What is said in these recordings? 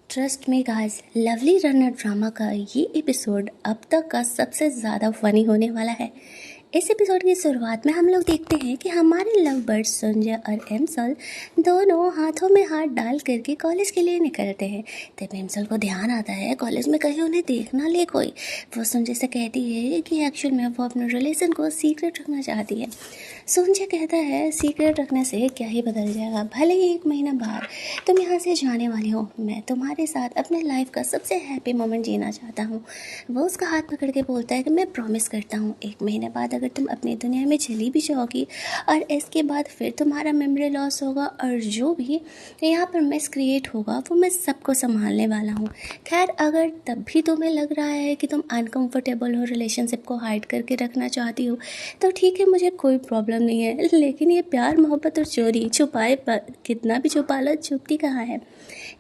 Trust में guys, lovely runner drama का ये एपिसोड अब तक का सबसे ज़्यादा फनी होने वाला है। इस एपिसोड की शुरुआत में हम लोग देखते हैं कि हमारे लव बर्ड्स संजय और एमसल दोनों हाथों में हाथ डाल करके कॉलेज के लिए निकलते हैं। तब एमसल को ध्यान आता है कॉलेज में कहीं उन्हें देख ना ले कोई। वो संजय से कहती है कि एक्चुअल में वो अपने रिलेशन को सीक्रेट रखना चाहती है। संजय कहता है सीक्रेट रखने से क्या ही बदल जाएगा, भले ही 1 महीना बाद तुम यहाँ से जाने वाली हो, मैं तुम्हारे साथ अपने लाइफ का सबसे हैप्पी मोमेंट जीना चाहता हूँ। वो उसका हाथ पकड़ के बोलता है कि मैं प्रॉमिस करता हूँ 1 महीने बाद अगर तुम अपनी दुनिया में चली भी जाओगी और इसके बाद फिर तुम्हारा मेमोरी लॉस होगा और जो भी यहाँ पर मिस क्रिएट होगा वो मैं सबको संभालने वाला हूँ। खैर, अगर तब भी तुम्हें लग रहा है कि तुम अनकंफर्टेबल हो, रिलेशनशिप को हाइड करके रखना चाहती हो, तो ठीक है, मुझे कोई प्रॉब्लम नहीं है। लेकिन ये प्यार मोहब्बत और चोरी छुपाए पर कितना भी छुपा लो, चुपती कहाँ है।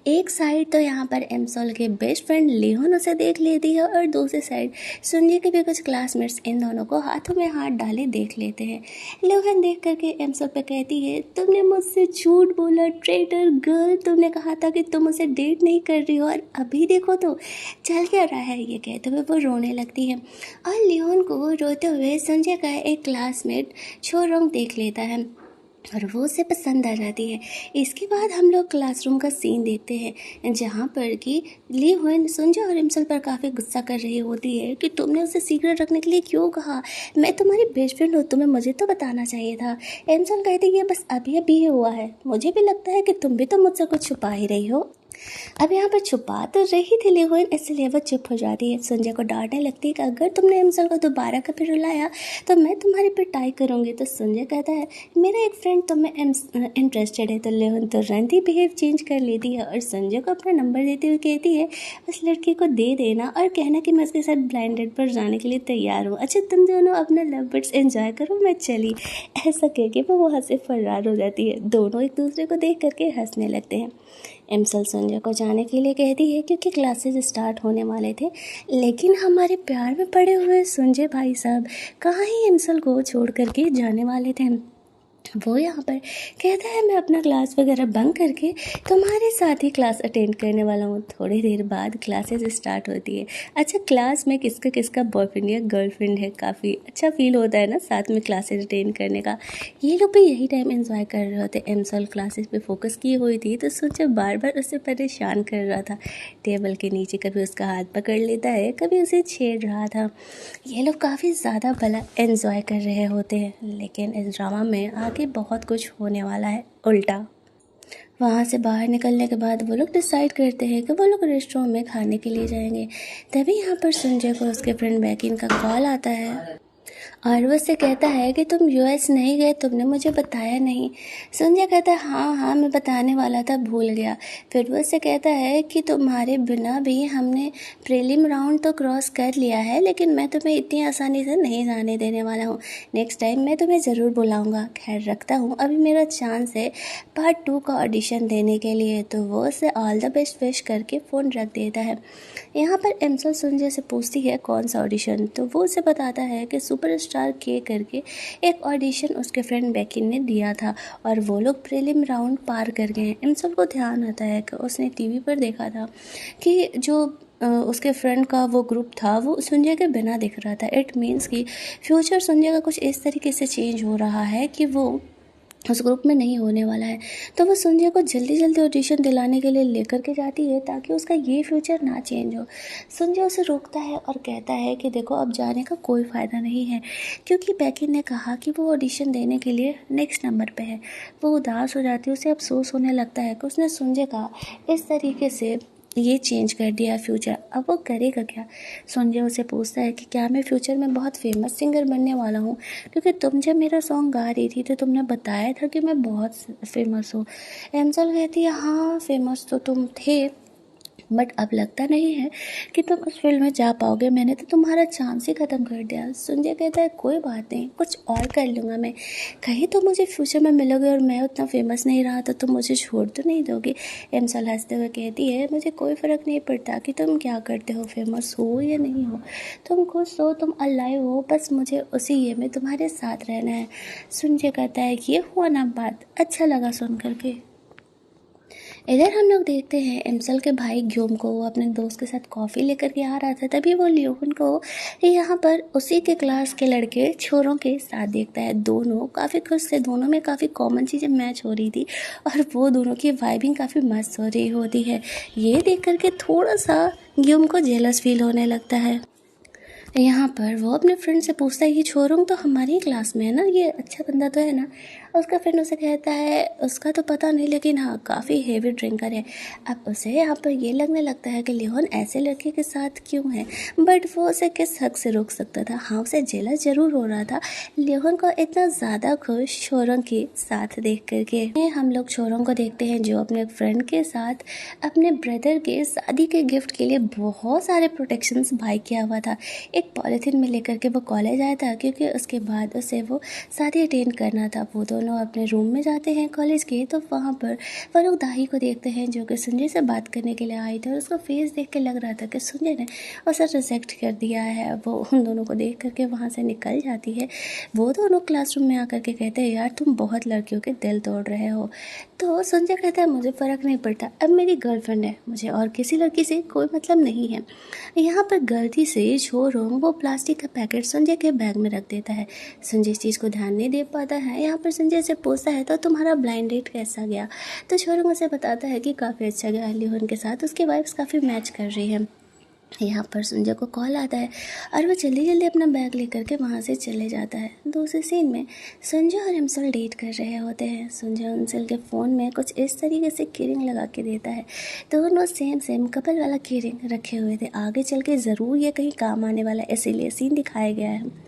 एक साइड तो यहाँ पर एमसोल के बेस्ट फ्रेंड लियोन उसे देख लेती है और दूसरी साइड संजय के भी कुछ क्लासमेट्स इन दोनों को हाथों में हाथ डाले देख लेते हैं। लियोन देख करके एमसोल पे कहती है, तुमने मुझसे झूठ बोला ट्रेटर गर्ल, तुमने कहा था कि तुम उसे डेट नहीं कर रही हो और अभी देखो तो चल क्या रहा है। ये कहते हुए वो रोने लगती है और लियोन को रोते हुए संजय का एक क्लासमेट छोरोंग देख लेता है और वो उसे पसंद आ जाती है। इसके बाद हम लोग क्लासरूम का सीन देखते हैं जहाँ पर कि ली हुन संजय और इमसल पर काफ़ी गुस्सा कर रही होती है कि तुमने उसे सीक्रेट रखने के लिए क्यों कहा, मैं तुम्हारी बेस्ट फ्रेंड हूँ, तुम्हें मुझे तो बताना चाहिए था। इमसल कहती है बस अभी अभी हुआ है, मुझे भी लगता है कि तुम भी तो मुझसे कुछ छुपा ही रही हो। अब यहाँ पर छुपा तो रही थी लियोन, इसलिए वो चुप हो जाती है। संजय को डांटने लगती है कि अगर तुमने एमसल को दोबारा कभी रुलाया तो मैं तुम्हारी पिटाई करूँगी। तो संजय कहता है मेरा एक फ्रेंड तुम में इंटरेस्टेड है। तो लियोन तुरंत ही बिहेव चेंज कर लेती है और संजय को अपना नंबर देते हुए कहती है उस लड़की को दे देना और कहना कि मैं उसके साथ ब्लाइंड डेट पर जाने के लिए तैयार हूँ। अच्छा, तुम दोनों अपना लव बर्ड्स एंजॉय करो, मैं चली। ऐसा कह के वो वहाँ से फरार हो जाती है। दोनों एक दूसरे को देख करके हंसने लगते हैं। एमसल संजय को जाने के लिए कहती है क्योंकि क्लासेस स्टार्ट होने वाले थे, लेकिन हमारे प्यार में पड़े हुए संजय भाई साहब कहाँ ही एमसल को छोड़ करके जाने वाले थे। वो यहाँ पर कहता है मैं अपना क्लास वगैरह बंक करके तुम्हारे साथ ही क्लास अटेंड करने वाला हूँ। थोड़ी देर बाद क्लासेस स्टार्ट होती है। अच्छा, क्लास में किसका किसका बॉयफ्रेंड या गर्लफ्रेंड है, काफ़ी अच्छा फील होता है ना साथ में क्लासेस अटेंड करने का। ये लोग भी यही टाइम एंजॉय कर रहे होते। एमसल क्लासेस पे फोकस की हुई थी तो सोचा बार बार उसे परेशान कर रहा था। टेबल के नीचे कभी उसका हाथ पकड़ लेता है, कभी उसे छेड़ रहा था। ये लोग काफ़ी ज़्यादा भला एंजॉय कर रहे होते हैं, लेकिन इस ड्रामा में आगे बहुत कुछ होने वाला है उल्टा। वहाँ से बाहर निकलने के बाद वो लोग डिसाइड करते हैं कि वो लोग रेस्टोरेंट में खाने के लिए जाएंगे। तभी यहाँ पर संजय को उसके फ्रेंड बैकिन का कॉल आता है और वो उससे कहता है कि तुम यूएस नहीं गए, तुमने मुझे बताया नहीं। संजय कहता है हाँ हाँ मैं बताने वाला था, भूल गया। फिर वो उससे कहता है कि तुम्हारे बिना भी हमने प्रीलिम राउंड तो क्रॉस कर लिया है, लेकिन मैं तुम्हें इतनी आसानी से नहीं जाने देने वाला हूँ। नेक्स्ट टाइम मैं तुम्हें ज़रूर बुलाऊँगा। खैर रखता हूँ, अभी मेरा चांस है पार्ट 2 का ऑडिशन देने के लिए। तो वो उससे ऑल द बेस्ट विश करके फ़ोन रख देता है। यहाँ पर एमसल संजय से पूछती है कौन सा ऑडिशन, तो वो उसे बताता है कि सुपरस्टार के करके एक ऑडिशन उसके फ्रेंड बेकिन ने दिया था और वो लोग प्रीलिम राउंड पार कर गए हैं। एमसल को ध्यान आता है कि उसने टीवी पर देखा था कि जो उसके फ्रेंड का वो ग्रुप था वो संजय के बिना दिख रहा था। इट मीन्स कि फ्यूचर संजय का कुछ इस तरीके से चेंज हो रहा है कि वो उस ग्रुप में नहीं होने वाला है। तो वो संजय को जल्दी जल्दी ऑडिशन दिलाने के लिए लेकर के जाती है ताकि उसका ये फ्यूचर ना चेंज हो। संजय उसे रोकता है और कहता है कि देखो अब जाने का कोई फ़ायदा नहीं है, क्योंकि बेकिन ने कहा कि वो ऑडिशन देने के लिए नेक्स्ट नंबर पे है। वो उदास हो जाती है, उसे अफसोस होने लगता है कि उसने संजय का इस तरीके से ये चेंज कर दिया फ्यूचर। अब वो करेगा क्या। संजय उसे पूछता है कि क्या मैं फ्यूचर में बहुत फेमस सिंगर बनने वाला हूँ, क्योंकि तुम जब मेरा सॉन्ग गा रही थी तो तुमने बताया था कि मैं बहुत फेमस हूँ। एमसल कहती है हाँ फेमस तो तुम थे, बट अब लगता नहीं है कि तुम उस फील्ड में जा पाओगे, मैंने तो तुम्हारा चांस ही ख़त्म कर दिया। संजय कहता है कोई बात नहीं, कुछ और कर लूँगा मैं, कहीं तो मुझे फ्यूचर में मिलोगे और मैं उतना फेमस नहीं रहा तो तुम मुझे छोड़ तो नहीं दोगे। एमसल हंसते हुए कहती है मुझे कोई फ़र्क नहीं पड़ता कि तुम क्या करते हो, फेमस हो या नहीं हो, तुम खुश हो, तुम अलाइव हो, बस मुझे उसी ये में तुम्हारे साथ रहना है। संजय कहता है ये हुआ ना बात, अच्छा लगा सुन करके। इधर हम लोग देखते हैं एमसल के भाई ग्योम को, वो अपने दोस्त के साथ कॉफ़ी लेकर के आ रहा था। तभी वो लियोन को यहाँ पर उसी के क्लास के लड़के छोरों के साथ देखता है। दोनों काफ़ी खुश थे, दोनों में काफ़ी कॉमन चीज़ें मैच हो रही थी और वो दोनों की वाइबिंग काफ़ी मस्त हो रही होती है। ये देख करके थोड़ा सा ग्योम को जेलस फील होने लगता है। यहाँ पर वो अपने फ्रेंड से पूछता है, ये छोरोंग तो हमारी ही क्लास में है ना, ये अच्छा बंदा तो है ना। उसका फ्रेंड उसे कहता है उसका तो पता नहीं, लेकिन हाँ काफ़ी हेवी ड्रिंकर है। अब उसे यहाँ पर ये लगने लगता है कि लियोन ऐसे लड़के के साथ क्यों है, बट वो उसे किस हक से रोक सकता था। हाँ उसे जेलस जरूर हो रहा था लियोन को इतना ज़्यादा खुश छोरों के साथ देख करके। हम लोग छोरों को देखते हैं जो अपने फ्रेंड के साथ अपने ब्रदर के शादी के गिफ्ट के लिए बहुत सारे प्रोटेक्शंस बाय किया हुआ था। एक पॉलीथीन में लेकर के वो कॉलेज आया था, क्योंकि उसके बाद उसे वो शादी अटेंड करना था। वो दोनों अपने रूम में जाते हैं कॉलेज के, तो वहाँ पर वो लोग दाही को देखते हैं जो कि संजय से बात करने के लिए आई थी और उसका फेस देख के लग रहा था कि संजय ने उसे रिजेक्ट कर दिया है। वो उन दोनों को देख करके वहाँ से निकल जाती है। वो दोनों क्लासरूम में आकर के कहते हैं, यार तुम बहुत लड़कियों के दिल तोड़ रहे हो। तो संजय कहता है, मुझे फ़र्क नहीं पड़ता, अब मेरी गर्लफ्रेंड है, मुझे और किसी लड़की से कोई मतलब नहीं है। यहाँ पर गलती से छोरोंग वो प्लास्टिक का पैकेट संजय के बैग में रख देता है। संजय इस चीज़ को ध्यान नहीं दे पाता है। यहाँ पर संजय से पूछता है, तो तुम्हारा ब्लाइंड डेट कैसा गया। तो छोरोंग उसे बताता है कि काफ़ी अच्छा गया, लियोन के साथ उसकी वाइफ्स काफ़ी मैच कर रही है। यहाँ पर संजय को कॉल आता है और वो जल्दी जल्दी अपना बैग लेकर के वहाँ से चले जाता है। दूसरे सीन में संजय और एमसल डेट कर रहे होते हैं। संजय एमसल के फ़ोन में कुछ इस तरीके से कीरिंग लगा के देता है। दोनों सेम कपल वाला कीरिंग रखे हुए थे, आगे चल के ज़रूर ये कहीं काम आने वाला है, इसीलिए सीन दिखाया गया है।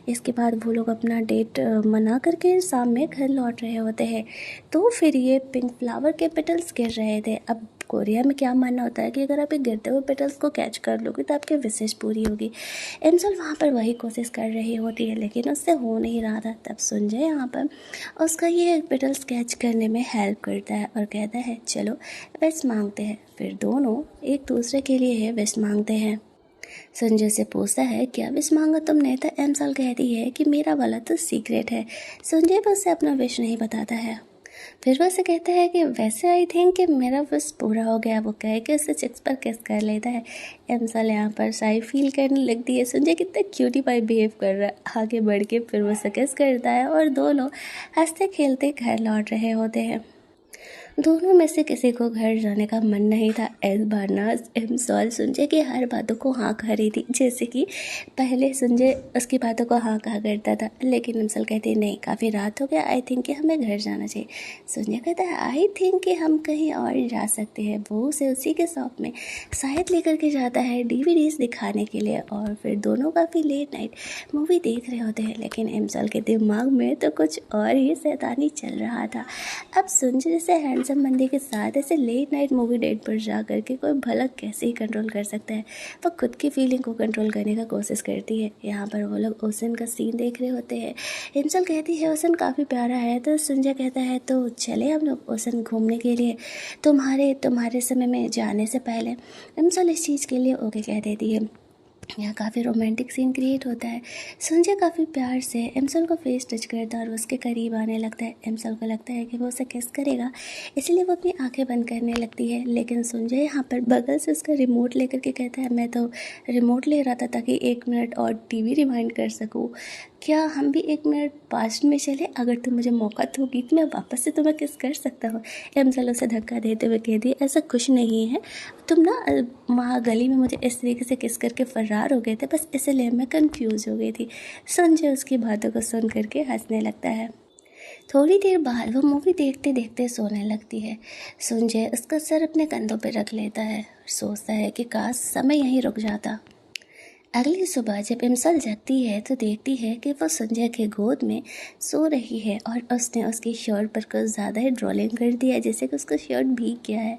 इसके बाद वो लोग अपना डेट मना करके शाम में घर लौट रहे होते हैं। तो फिर ये पिंक फ्लावर के पेटल्स गिर रहे थे। अब कोरिया में क्या मानना होता है कि अगर आप एक गिरते हुए पेटल्स को कैच कर लोगे तो आपकी विशेष पूरी होगी। एमसल वहाँ पर वही कोशिश कर रही होती है, लेकिन उससे हो नहीं रहा था। तब संजय यहाँ पर उसका ये पेटल्स कैच करने में हेल्प करता है और कहता है, चलो विश मांगते हैं। फिर दोनों एक दूसरे के लिए विश मांगते हैं। संजय से पूछता है, क्या विश मांगा तुमने। तो एमसल कहती है कि मेरा वाला तो सीक्रेट है। संजय बस से अपना विश नहीं बताता है। फिर वह से कहता है कि वैसे आई थिंक कि मेरा विश पूरा हो गया। वो कह के उससे चिक्स पर किस कर लेता है। एमसल यहाँ पर शाई फील करने लगती है, संजय कितना क्यूटी पाई बिहेव कर रहा है। आगे बढ़ के फिर वो से किस करता है और दोनों हंसते खेलते घर लौट रहे होते हैं। दोनों में से किसी को घर जाने का मन नहीं था। इस बार ना एमसल संजय की हर बातों को हाँ कह रही थी। जैसे कि पहले संजय उसकी बातों को हाँ कहा करता था, लेकिन एमसल कहती नहीं, काफ़ी रात हो गया, आई थिंक कि हमें घर जाना चाहिए। संजय कहता है, आई थिंक कि हम कहीं और जा सकते हैं। वो उसे उसी के शॉप में शायद लेकर के जाता है डीवीडीज दिखाने के लिए, और फिर दोनों काफ़ी लेट नाइट मूवी देख रहे होते हैं। लेकिन एमसल के दिमाग में तो कुछ और ही शैतानी चल रहा था। अब संजय जैसे हैंडसम बंदे के साथ ऐसे लेट नाइट मूवी डेट पर जा करके कोई भला कैसे ही कंट्रोल कर सकता है। वो खुद की फीलिंग को कंट्रोल करने का कोशिश करती है। यहाँ पर वो लोग ओशन का सीन देख रहे होते हैं। एंजल कहती है ओशन काफ़ी प्यारा है, तो संजय कहता है तो चले हम लोग ओशन घूमने के लिए, तुम्हारे समय में जाने से पहले। एंजल इस चीज़ के लिए ओके कह देती है। यहाँ काफ़ी रोमांटिक सीन क्रिएट होता है। संजय काफ़ी प्यार से एमसल को फेस टच करता है और उसके करीब आने लगता है। एमसल को लगता है कि वो उसे किस करेगा, इसलिए वो अपनी आंखें बंद करने लगती है। लेकिन संजय यहाँ पर बगल से उसका रिमोट लेकर के कहता है, मैं तो रिमोट ले रहा था ताकि 1 मिनट और टीवी रिवाइंड कर सकूँ। क्या हम भी 1 मिनट पास्ट में चले, अगर तुम मुझे मौका दोगी तो मैं वापस से तुम्हें किस कर सकता हूँ। एमसल उसे धक्का देते हुए कह दिए, ऐसा कुछ नहीं है, तुम ना वहाँ गली में मुझे इस तरीके से किस करके फरार हो गए थे, बस इसलिए मैं कंफ्यूज हो गई थी। संजय उसकी बातों को सुन करके हंसने लगता है। थोड़ी देर बाद वो मूवी देखते देखते सोने लगती है। संजय उसका सर अपने कंधों पर रख लेता है, सोचता है कि काश समय यहीं रुक जाता। अगली सुबह जब इमसल जगती है तो देखती है कि वो संजय के गोद में सो रही है और उसने उसकी शर्ट पर कुछ ज़्यादा ही ड्रॉलिंग कर दिया है, जैसे कि उसका शर्ट भीग गया है।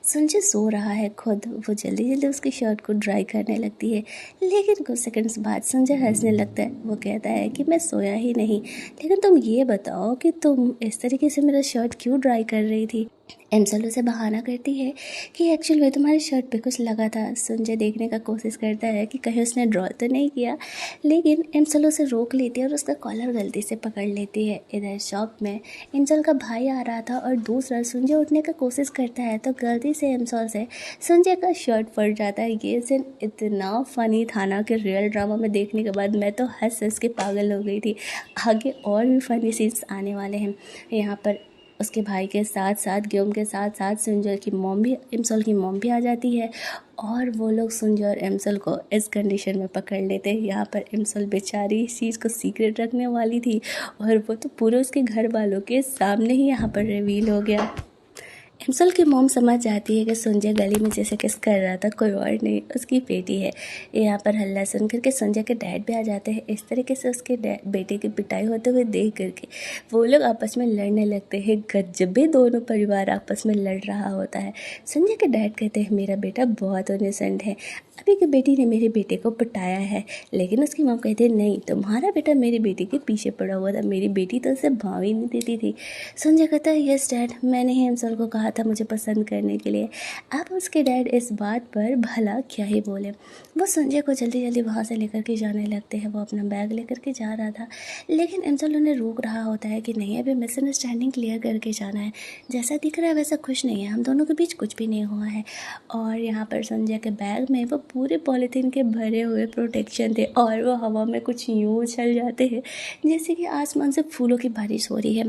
संजय सो रहा है खुद, वो जल्दी जल्दी उसकी शर्ट को ड्राई करने लगती है। लेकिन कुछ सेकंड्स बाद संजय हंसने लगता है। वो कहता है कि मैं सोया ही नहीं, लेकिन तुम ये बताओ कि तुम इस तरीके से मेरा शर्ट क्यों ड्राई कर रही थी। एमसल उसे बहाना करती है कि एक्चुअल में तुम्हारी शर्ट पे कुछ लगा था। संजय देखने का कोशिश करता है कि कहीं उसने ड्रॉ तो नहीं किया, लेकिन एमसल उसे रोक लेती है और उसका कॉलर गलती से पकड़ लेती है। इधर शॉप में एंजल का भाई आ रहा था और दूसरा संजय उठने का कोशिश करता है तो गलती से एमसल से संजय का शर्ट फट जाता है। ये सीन इतना फनी था ना कि रियल ड्रामा में देखने के बाद मैं तो हंस हंस के पागल हो गई थी। आगे और भी फनी सीन्स आने वाले हैं। यहाँ पर उसके भाई के साथ साथ गियोम के साथ साथ सुंजय की मॉम भी, इमसल की मॉम भी आ जाती है और वो लोग सुंजय और इमसल को इस कंडीशन में पकड़ लेते हैं। यहाँ पर इमसल बेचारी इस चीज़ को सीक्रेट रखने वाली थी और वो तो पूरे उसके घर वालों के सामने ही यहाँ पर रिवील हो गया। इमसल की मॉम समझ जाती है कि संजय गली में जैसे किस कर रहा था कोई और नहीं, उसकी बेटी है। यहाँ पर हल्ला सुन करके संजय के डैड भी आ जाते हैं। इस तरीके से उसके बेटे की पिटाई होते हुए देख करके वो लोग आपस में लड़ने लगते हैं। गजबे दोनों परिवार आपस में लड़ रहा होता है। संजय के डैड कहते हैं मेरा बेटा बहुत इनोसेंट है, अभी की बेटी ने मेरे बेटे को पटाया है। लेकिन उसकी मॉम कहते हैं नहीं, तुम्हारा बेटा मेरी बेटी के पीछे पड़ा हुआ था, मेरी बेटी तो उसे भाव ही नहीं देती थी। संजय कहता है यस डैड, मैंने ही इमसल को कहा था मुझे पसंद करने के लिए। अब उसके डैड इस बात पर भला क्या ही बोले। वो संजय को जल्दी जल्दी वहाँ से लेकर के जाने लगते हैं। वो अपना बैग लेकर के जा रहा था, लेकिन इमसल उन्हें रोक रहा होता है कि नहीं, अभी मिसअंडरस्टैंडिंग क्लियर करके जाना है। जैसा दिख रहा है वैसा कुछ नहीं है, हम दोनों के बीच कुछ भी नहीं हुआ है। और यहाँ पर संजय के बैग में वो पूरे पॉलीथीन के भरे हुए प्रोटेक्शन थे और वो हवा में कुछ यूँ उछल जाते हैं जैसे कि आसमान से फूलों की बारिश हो रही है।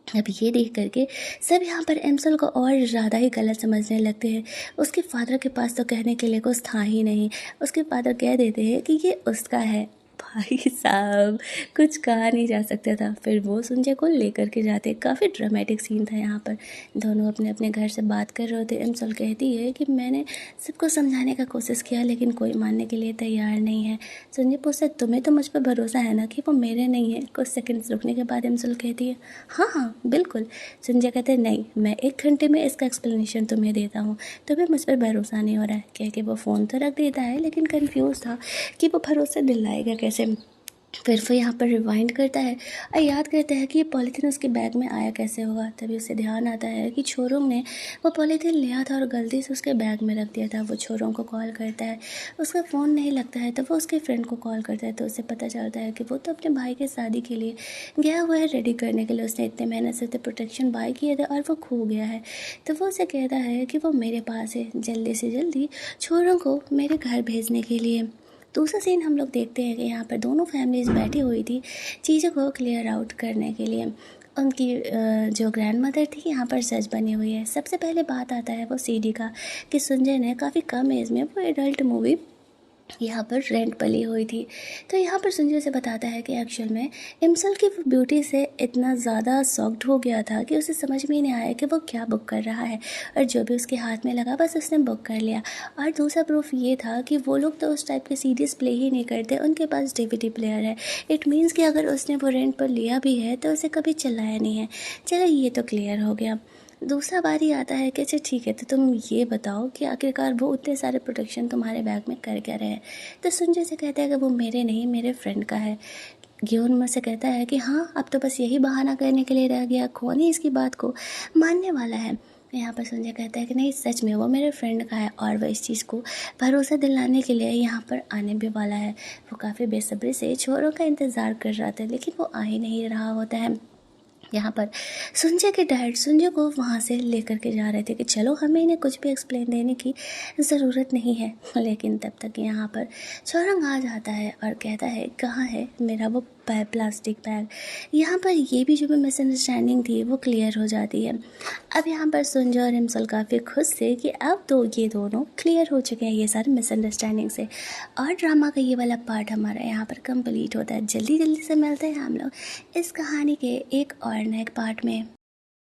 अब ये देख करके सब यहाँ पर एमसल को और ज़्यादा ही गलत समझने लगते हैं। उसके फादर के पास तो कहने के लिए कुछ था ही नहीं। उसके फादर कह देते हैं कि ये उसका है। भाई साहब, कुछ कहा नहीं जा सकता था। फिर वो संजय को लेकर के जाते। काफ़ी ड्रामेटिक सीन था यहाँ पर। दोनों अपने अपने घर से बात कर रहे थे। एमसल कहती है कि मैंने सबको समझाने का कोशिश किया लेकिन कोई मानने के लिए तैयार नहीं है। संजय पूछता है तुम्हें तो मुझ पर भरोसा है ना कि वो मेरे नहीं है। कुछ सेकंड्स रुकने के बाद एमसल कहती है हाँ हाँ बिल्कुल। संजय कहते हैं नहीं, मैं 1 घंटे में इसका एक्सप्लेनेशन तुम्हें देता हूँ, तुम्हें मुझ पर भरोसा नहीं हो रहा है। कह के वो फ़ोन तो रख देता है लेकिन कन्फ्यूज़ था कि वो भरोसा दिलाएगा कैसे। फिर वो यहाँ पर रिवाइंड करता है और याद करता है कि ये पॉलीथीन उसके बैग में आया कैसे होगा। तभी उसे ध्यान आता है कि छोरों ने वो पॉलीथीन लिया था और गलती से उसके बैग में रख दिया था। वो छोरों को कॉल करता है, उसका फ़ोन नहीं लगता है तो वो उसके फ्रेंड को कॉल करता है। तो उसे पता चलता है कि वो तो अपने भाई के शादी के लिए गया हुआ है रेडी करने के लिए। उसने इतने मेहनत से इतने प्रोटेक्शन बाय किए थे और वो खो गया है। तो वो उसे कहता है कि वो मेरे पास है, जल्दी से जल्दी छोरों को मेरे घर भेजने के लिए। दूसरा सीन हम लोग देखते हैं कि यहाँ पर दोनों फैमिलीज़ बैठी हुई थी चीज़ों को क्लियर आउट करने के लिए। उनकी जो ग्रैंड मदर थी यहाँ पर जज बनी हुई है। सबसे पहले बात आता है वो सीडी का कि संजय ने काफ़ी कम एज में वो एडल्ट मूवी यहाँ पर रेंट पर ली हुई थी। तो यहाँ पर संजय से बताता है कि एक्चुअल में इमसल की ब्यूटी से इतना ज़्यादा शॉक्ड हो गया था कि उसे समझ में ही नहीं आया कि वो क्या बुक कर रहा है, और जो भी उसके हाथ में लगा बस उसने बुक कर लिया। और दूसरा प्रूफ ये था कि वो लोग तो उस टाइप के सीडीज़ प्ले ही नहीं करते, उनके पास डीवीडी प्लेयर है। इट मीन्स कि अगर उसने वो रेंट पर लिया भी है तो उसे कभी चलाया नहीं है। चलो ये तो क्लियर हो गया। दूसरा बारी आता है कि अच्छा ठीक है, तो तुम ये बताओ कि आखिरकार वो उतने सारे प्रोटेक्शन तुम्हारे बैग में कर क्या रहे हैं। तो संजय से कहता है कि वो मेरे नहीं, मेरे फ्रेंड का है। ग्योन में से कहता है कि हाँ, अब तो बस यही बहाना करने के लिए रह गया, कौन ही इसकी बात को मानने वाला है। यहाँ पर संजय कहता है कि नहीं, सच में वो मेरे फ्रेंड का है और वह इस चीज़ को भरोसा दिलाने के लिए यहाँ पर आने भी वाला है। वो काफ़ी बेसब्री से छोरों का इंतज़ार कर रहा था लेकिन वो आ ही नहीं रहा होता है। यहाँ पर संजय के डैड संजय को वहाँ से लेकर के जा रहे थे कि चलो, हमें इन्हें कुछ भी एक्सप्लेन देने की ज़रूरत नहीं है। लेकिन तब तक यहाँ पर चौरंग आ जाता है और कहता है कहाँ है मेरा वो प्लास्टिक बैग। यहाँ पर ये भी जो भी मिसअंडरस्टैंडिंग थी वो क्लियर हो जाती है। अब यहाँ पर संजय और हिमसल काफ़ी खुश थे कि अब तो ये दोनों क्लियर हो चुके हैं ये सारे मिसअंडरस्टैंडिंग से। और ड्रामा का ये वाला पार्ट हमारा यहाँ पर कंप्लीट होता है। जल्दी जल्दी से मिलते हैं हम लोग इस कहानी के एक और नए पार्ट में।